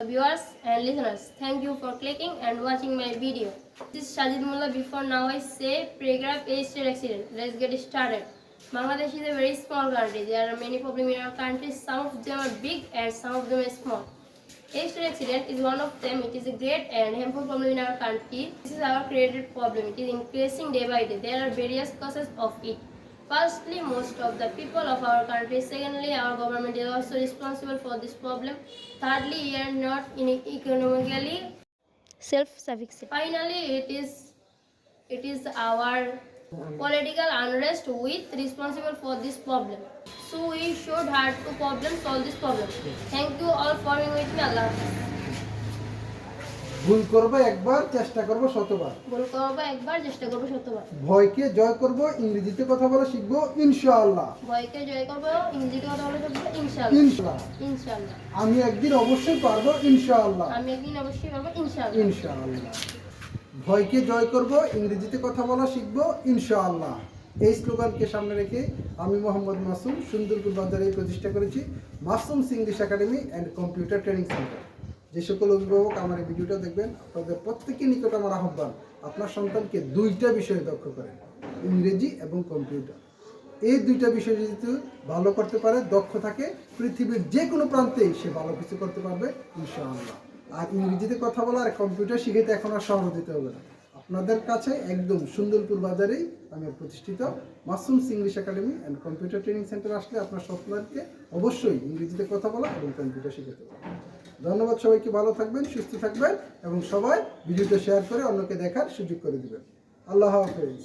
Viewers and listeners, thank you for clicking and watching my video. This is Shajid Mullah. Before now I say paragraph A state accident. Let's get started. Bangladesh is a very small country. There are many problems in our country. Some of them are big and some of them are small. A state accident is one of them. It is a great and harmful problem in our country. This is our created problem. It is increasing day by day. There are various causes of it. Firstly, most of the people of our country. Secondly, our government is also responsible for this problem. Thirdly, we are not economically self-sufficient. Finally, it is our political unrest with responsible for this problem. So we should have to solve this problem. Thank you all for being with me. Allah Hafiz. ভুল করব একবার চেষ্টা করব শতবার ভুল করব একবার চেষ্টা করব শতবার ভয়কে জয় করব ইংরেজিতে কথা বলা শিখব ইনশাআল্লাহ ভয়কে জয় করব ইংরেজিতে কথা বলা শিখব ইনশাআল্লাহ ইনশাআল্লাহ ইনশাআল্লাহ আমি একদিন অবশ্যই পারবো ইনশাআল্লাহ আমি একদিন অবশ্যই পারবো ইনশাআল্লাহ ইনশাআল্লাহ ভয়কে জয় করব ইংরেজিতে কথা বলা শিখব ইনশাআল্লাহ এই স্লোগানকে সামনে রেখে আমি মোহাম্মদ মাসুম সুন্দরপুর বাজারে প্রতিষ্ঠা করেছি Masum English academy and computer training centre. যে সকল অভিভাবক আমার এই ভিডিওটা দেখবেন, আপনাদের প্রত্যেকের নিকট আমার আহ্বান, আপনার সন্তানকে দুইটা বিষয়ে দক্ষ করেন, ইংরেজি এবং কম্পিউটার। এই দুইটা বিষয় যদি ভালো করতে পারে, দক্ষ থাকে, পৃথিবীর যে কোনো প্রান্তেই সে ভালো কিছু করতে পারবে ইনশাআল্লাহ। আর ইংরেজিতে কথা বলা আর কম্পিউটার শিখাইতে এখন আর শহর দিতে হবে না, আপনাদের কাছে একদম সুন্দরপুর বাজারেই আমি প্রতিষ্ঠিত Masum English academy and computer training centre আসলে আপনার সন্তানকে অবশ্যই ইংরেজিতে কথা বলা এবং কম্পিউটার শিখাতে পারবেন। ধন্যবাদ, সবাইকে ভালো থাকবেন, সুস্থ থাকবেন এবং সবাই ভিডিওটা শেয়ার করে অন্যকে দেখার সুযোগ করে দিবেন। আল্লাহ হাফেজ।